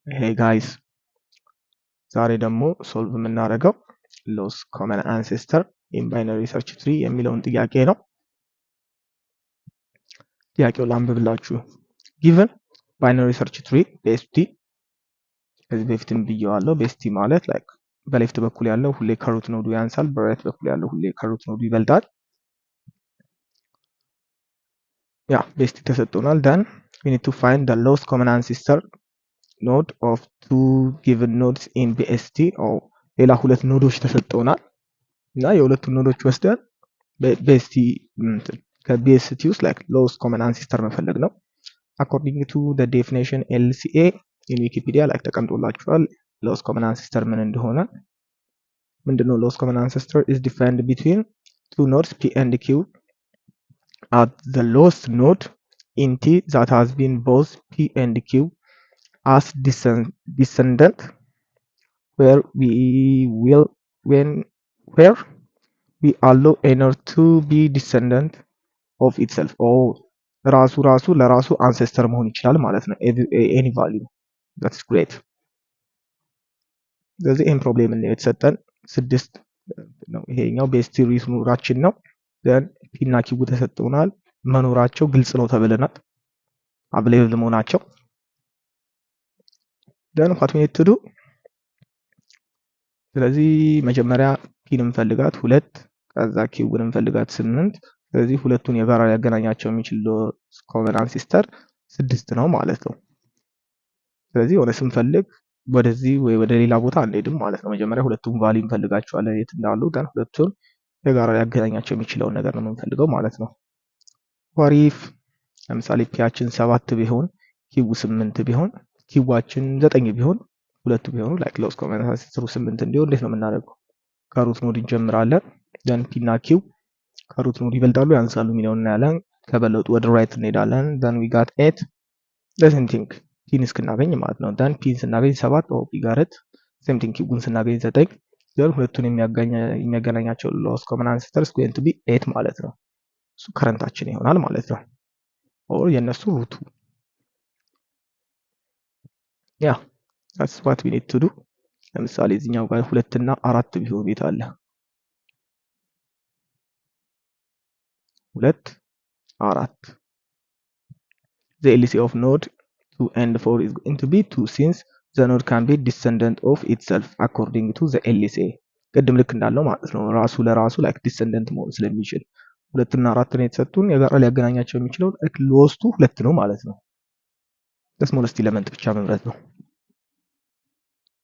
Hey guys, ዛሬ ደግሞ ሶልቭ የምናደርገው ሎስ ኮመን አንሴስተር ኢን ባይነሪ ሰርች ትሪ የሚለውን ጥያቄ ነው። ጥያቄው ላንብብላችሁ። ጊቨን ባይነሪ ሰርች ትሪ ቤስቲ ከዚህ በፊትም ብየዋለሁ። ቤስቲ ማለት ላይክ በሌፍት በኩል ያለው ሁሌ ከሩት ኖዱ ያንሳል፣ በራይት በኩል ያለው ሁሌ ከሩት ኖዱ ይበልጣል። ያ ቤስቲ ተሰጥቶናል። then we need to find the lowest common ancestor node of two given nodes in BST ሌላ ሁለት ኖዶች ተሰጥቶናል እና የሁለቱን ኖዶች ወስደን ቤስቲ ከቤስቲ ውስጥ like lowest common ancestor መፈለግ ነው። according to the definition LCA in Wikipedia like ተቀምጦላችኋል lowest common ancestor ምን እንደሆነ። ምንድነው lowest common ancestor is defined between two nodes P and Q at the lowest node in T that has been both P and Q as descendant where we allow a node to be descendant of itself ራሱ ለራሱ አንሴስተር መሆን ይችላል ማለት ነው። any value that's great። ስለዚህ ይሄን ፕሮብሌም ነው የተሰጠን 6 ነው። ይሄኛው ቤስት ሪሶርሳችን ነው። then p እና q ተሰጥተውናል። መኖራቸው ግልጽ ነው ተብለናል። አቬሌብል መሆናቸው then what we need to do ስለዚህ መጀመሪያ ፒን እንፈልጋት 2 ከዛ q እንፈልጋት 8 ስለዚህ ሁለቱን የጋራ ሊያገናኛቸው የሚችል ኮመን አንሴስተር 6 ነው ማለት ነው። ስለዚህ ወደ ስንፈልግ ወደዚህ ወይ ወደ ሌላ ቦታ አንሄድም ማለት ነው። መጀመሪያ ሁለቱን ቫልዩ እንፈልጋቸዋለን የት እንዳሉ ጋር ሁለቱን የጋራ ሊያገናኛቸው የሚችለው ነገር ነው የምንፈልገው ማለት ነው። ወሪፍ ለምሳሌ ፒያችን 7 ቢሆን ኪው 8 ቢሆን ኪዋችን 9 ቢሆን ሁለቱ ቢሆኑ ላይክ ሎስ ኮመን አንሴስተሩ 8 እንዲሆን እንዴት ነው የምናደርገው? ከሩት ኖድ እንጀምራለን። then ፒ እና ኪው ከሩት ኖድ ይበልጣሉ ያንሳሉ የሚለውን እናያለን። ከበለጡ ወደ ራይት እንሄዳለን። then we got 8 the same thing ፒን እስክናገኝ ማለት ነው። then ፒን ስናገኝ 7 we got it same thing ኪውን ስናገኝ 9 then ሁለቱን የሚያገናኛቸው ሎስ ኮመን አንሴስተር is going to be 8 ማለት ነው። እሱ ከረንታችን ይሆናል ማለት ነው። or የነሱ ሩቱ ያ that's what we need to do። ለምሳሌ እዚህኛው ጋር 2 እና 4 ቢሆን ቤት አለ 2 4 the LCA of node 2 and 4 is going to be 2 since the node can be descendant of itself according to the LCA ቅድም ልክ እንዳለው ማለት ነው። ራሱ ለራሱ like descendant መሆን ስለሚችል 2 እና 4 ነው የተሰጡን የጋራ ሊያገናኛቸው የሚችለው ለውስጡ 2 ነው ማለት ነው። the smallest element ብቻ መምረጥ ነው።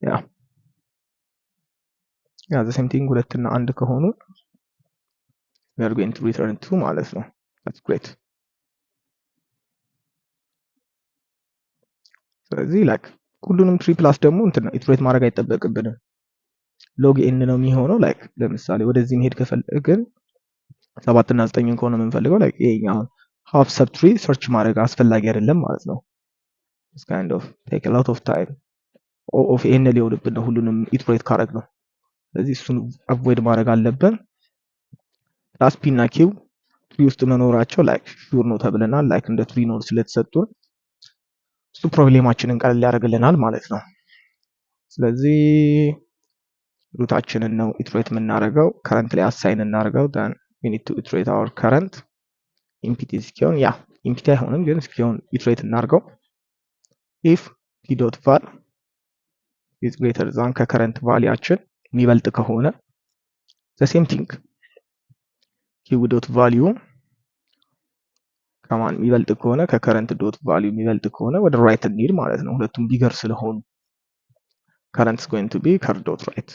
ያ the same thing 2 እና 1 ከሆኑ we are going to return 2 ማለት ነው። that's great። ስለዚህ ላይክ ሁሉንም ትሪ ፕላስ ደግሞ እንትን ኢትሬት ማድረግ አይጠበቅብንም። ሎግ ኤን ነው የሚሆነው። ላይክ ለምሳሌ ወደዚህ መሄድ ከፈለግን 7 እና 9 ከሆነ የምንፈልገው ላይክ ይሄኛው half sub tree ሰርች ማድረግ አስፈላጊ አይደለም ማለት ነው። it's kind of take a lot of time of ኤን ሊሆንብን ነው ሁሉንም ኢትሬት ካረግ ነው። ስለዚህ እሱን አቮይድ ማድረግ አለብን። ፕላስ ፒ እና ኪው ትሪ ውስጥ መኖራቸው ላይክ ሹር ነው ተብለናል። ላይክ እንደ ትሪ ኖድ ስለተሰጡን እሱ ፕሮብሌማችንን ቀለል ያደርግልናል ማለት ነው። ስለዚህ ሩታችንን ነው ኢትሬት የምናደርገው። ከረንት ላይ አሳይን እናደርገው then we need to iterate our current ኢምፒቲ እስኪሆን ያ ኢምፒቲ አይሆንም ግን እስኪሆን ኢትሬት እናደርገው። if p.val is greater than ከከረንት ቫልያችን የሚበልጥ ከሆነ the same thing q.value ከማን የሚበልጥ ከሆነ ከከረንት ዶት ቫልዩ የሚበልጥ ከሆነ ወደ ራይት እንሂድ ማለት ነው። ሁለቱም ቢገር ስለሆኑ current is going to be current dot right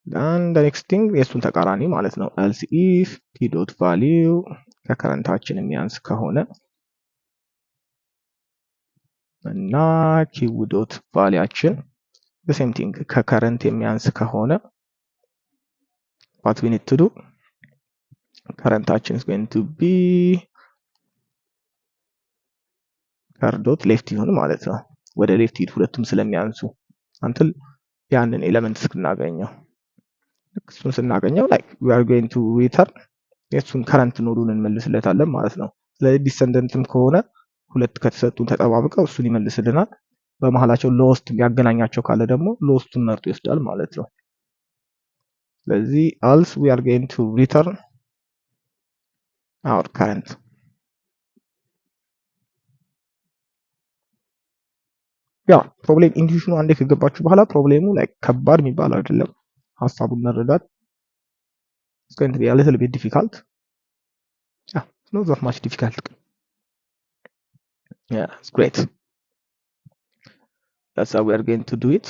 then the next thing የሱን ተቃራኒ ማለት ነው። else if p dot value ከከረንታችን የሚያንስ ከሆነ እና q dot ቫልያችን the same thing ከከረንት የሚያንስ ከሆነ what we need to do currentaችን is going to be current dot left ይሆን ማለት ነው። ወደ ሌፍት ሂድ ሁለቱም ስለሚያንሱ አንተል ያንን ኤሌመንት እስክናገኘው እሱን ስናገኘው like we are going to return የሱን ከረንት ኖዱን እንመልስለታለን ማለት ነው። ስለዚህ ዲሰንደንትም ከሆነ ሁለት ከተሰጡን ተጠባብቀው እሱን ይመልስልናል። በመሃላቸው ሎስት ሊያገናኛቸው ካለ ደግሞ ሎስቱን መርጦ ይወስዳል ማለት ነው። ስለዚህ else we are going to return our current። ያ ፕሮብሌም ኢንቱዊሽኑ አንዴ ከገባችሁ በኋላ ፕሮብሌሙ ላይ ከባድ የሚባል አይደለም። ሀሳቡን መረዳት it's going to be a little bit difficult. Yeah, it's not that much difficult. Yeah, it's great. That's how we are going to do it.